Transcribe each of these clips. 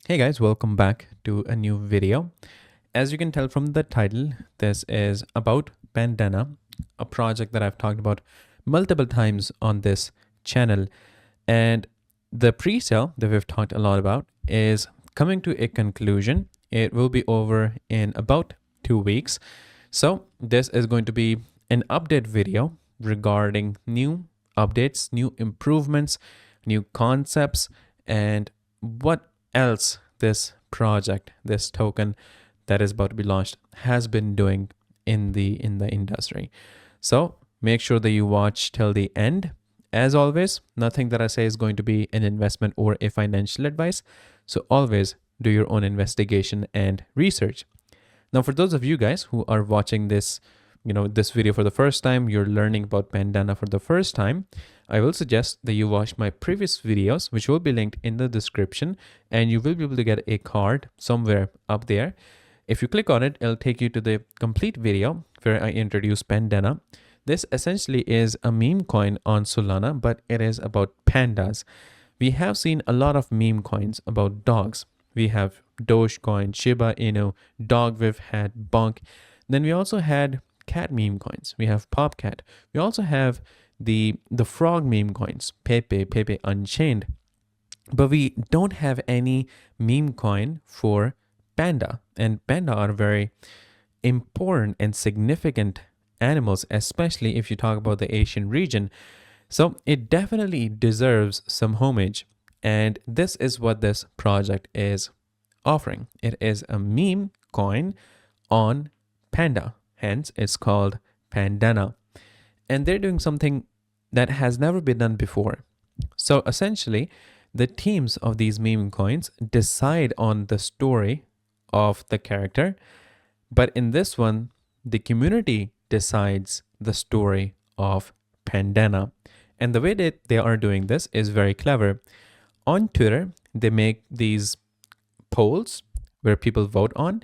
Hey guys, welcome back to a new video. As you can tell from the title, this is about Panda, a project that I've talked about multiple times on this channel. And the pre-sale that we've talked a lot about is coming to a conclusion. It will be over in about 2 weeks. So this is going to be an update video regarding new updates, new improvements, new concepts, and what else this project, this token that is about to be launched has been doing in the industry. So make sure that you watch till the end. As always, nothing that I say is going to be an investment or a financial advice. So always do your own investigation and research. Now, for those of you guys who are watching this video for the first time, you're learning about Panda for the first time, I will suggest that you watch my previous videos, which will be linked in the description, and you will be able to get a card somewhere up there. If you click on it, it'll take you to the complete video where I introduce Panda. This essentially is a meme coin on Solana, but it is about pandas. We have seen a lot of meme coins about dogs. We have Dogecoin, Shiba Inu, Dog we've had, Bonk. Then we also had cat meme coins. We have Popcat. We also have the frog meme coins, Pepe Unchained. But we don't have any meme coin for Panda. And Panda are very important and significant animals, especially if you talk about the Asian region. So it definitely deserves some homage. And this is what this project is offering. It is a meme coin on Panda. Hence, it's called Pandana. And they're doing something that has never been done before. So essentially, the teams of these meme coins decide on the story of the character. But in this one, the community decides the story of Pandana. And the way that they are doing this is very clever. On Twitter, they make these polls where people vote on,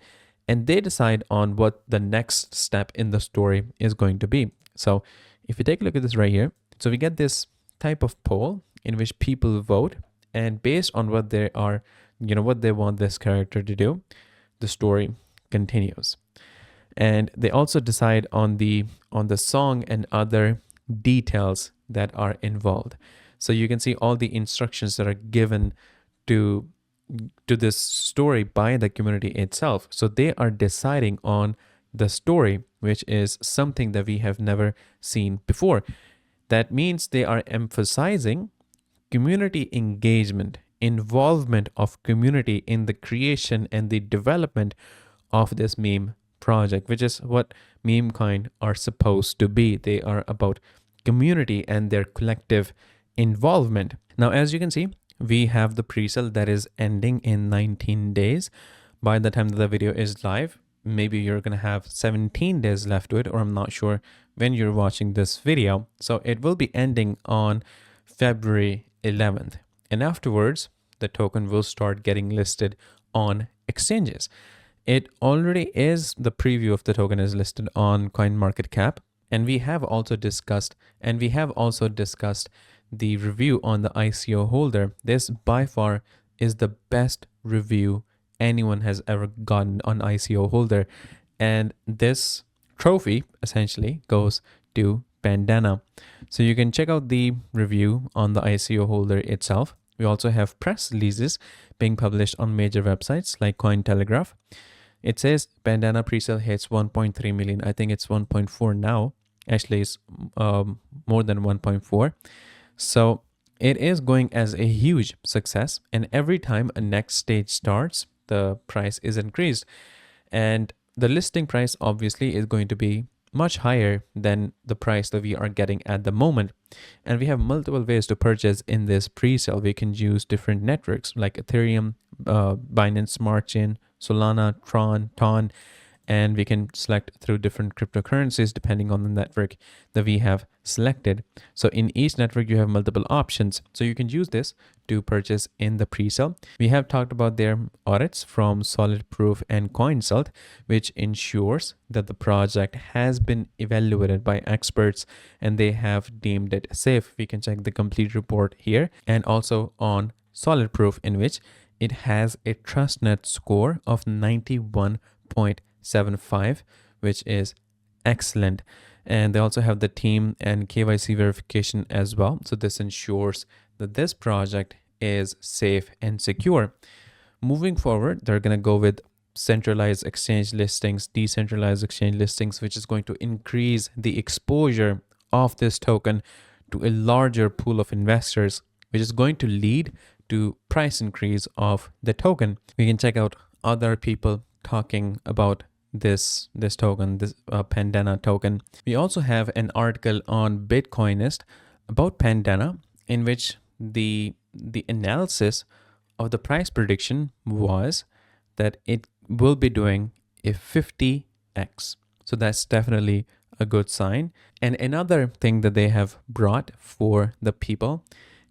and they decide on what the next step in the story is going to be. So if you take a look at this right here, so we get this type of poll in which people vote, and based on what they are, what they want this character to do, the story continues. And they also decide on the song and other details that are involved. So you can see all the instructions that are given to this story by the community itself. So they are deciding on the story, which is something that we have never seen before. That means they are emphasizing community engagement, involvement of community in the creation and the development of this meme project, which is what meme coin are supposed to be. They are about community and their collective involvement. Now, as you can see, we have the pre-sale that is ending in 19 days. By the time that the video is live, maybe you're going to have 17 days left to it, or I'm not sure when you're watching this video. So it will be ending on February 11th. And afterwards, the token will start getting listed on exchanges. It already is, the preview of the token is listed on CoinMarketCap. And we have also discussed the review on the ICO holder. This by far is the best review anyone has ever gotten on ICO holder. And this trophy essentially goes to Pandana. So you can check out the review on the ICO holder itself. We also have press releases being published on major websites like Cointelegraph. It says Pandana presale hits 1.3 million. I think it's 1.4 now. Actually, it's more than 1.4. So it is going as a huge success. And every time a next stage starts, the price is increased. And the listing price obviously is going to be much higher than the price that we are getting at the moment. And we have multiple ways to purchase in this pre-sale. We can use different networks like Ethereum, Binance Smart Chain, Solana, Tron, Ton, and we can select through different cryptocurrencies depending on the network that we have selected. So in each network, you have multiple options. So you can use this to purchase in the pre-sale. We have talked about their audits from Solid Proof and CoinSalt, which ensures that the project has been evaluated by experts and they have deemed it safe. We can check the complete report here, and also on Solid Proof, in which it has a TrustNet score of 91.75, which is excellent. And they also have the team and KYC verification as well. So this ensures that this project is safe and secure. Moving forward, they're going to go with centralized exchange listings, decentralized exchange listings, which is going to increase the exposure of this token to a larger pool of investors, which is going to lead to price increase of the token. We can check out other people talking about this token, this Pandana token. We also have an article on Bitcoinist about Pandana, in which the analysis of the price prediction was that it will be doing a 50x. So that's definitely a good sign. And another thing that they have brought for the people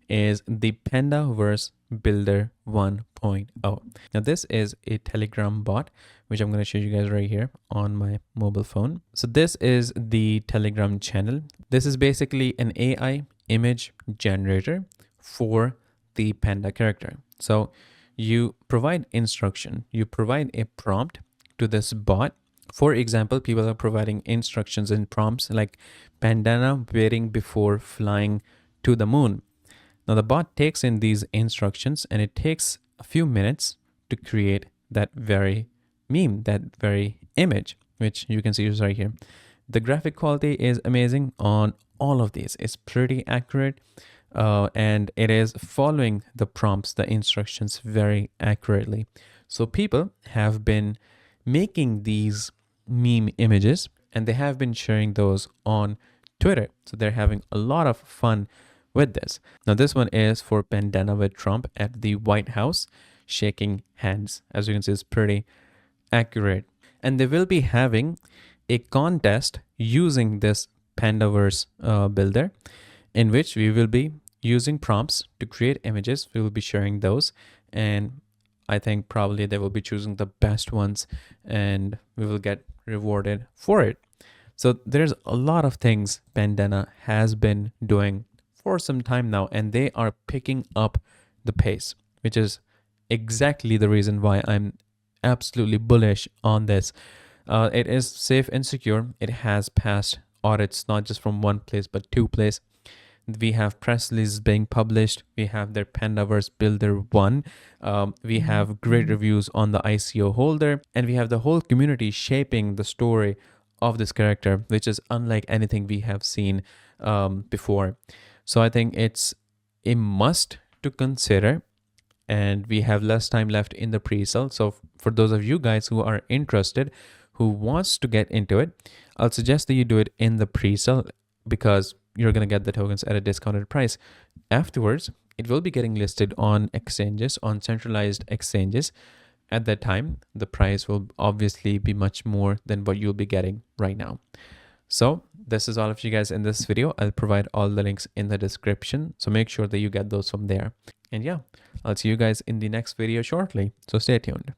is the Pandaverse Builder 1.0. Now this is a Telegram bot, which I'm going to show you guys right here on my mobile phone. So this is the Telegram channel. This is basically an AI image generator for the Panda character. So you provide instruction, you provide a prompt to this bot. For example, people are providing instructions and prompts like Pandana waiting before flying to the moon. Now the bot takes in these instructions and it takes a few minutes to create that very meme, that very image, which you can see right here. The graphic quality is amazing on all of these. It's pretty accurate. And it is following the prompts, the instructions very accurately. So people have been making these meme images and they have been sharing those on Twitter. So they're having a lot of fun with this. Now this one is for Pandana with Trump at the White House shaking hands. As you can see, it's pretty accurate. And they will be having a contest using this Pandaverse builder, in which we will be using prompts to create images. We will be sharing those, and I think probably they will be choosing the best ones and we will get rewarded for it. So there's a lot of things Pandana has been doing for some time now, and they are picking up the pace, which is exactly the reason why I'm absolutely bullish on this. It is safe and secure. It has passed audits, not just from one place, but two places. We have press releases being published. We have their Pandaverse Builder 1. We have great reviews on the ICO holder. And we have the whole community shaping the story of this character, which is unlike anything we have seen before. So I think it's a must to consider. And we have less time left in the pre-sale. So for those of you guys who are interested, who wants to get into it, I'll suggest that you do it in the pre-sale, because you're going to get the tokens at a discounted price. Afterwards, it will be getting listed on exchanges, on centralized exchanges. At that time, the price will obviously be much more than what you'll be getting right now. So this is all of you guys in this video. I'll provide all the links in the description. So make sure that you get those from there. And yeah, I'll see you guys in the next video shortly. So stay tuned.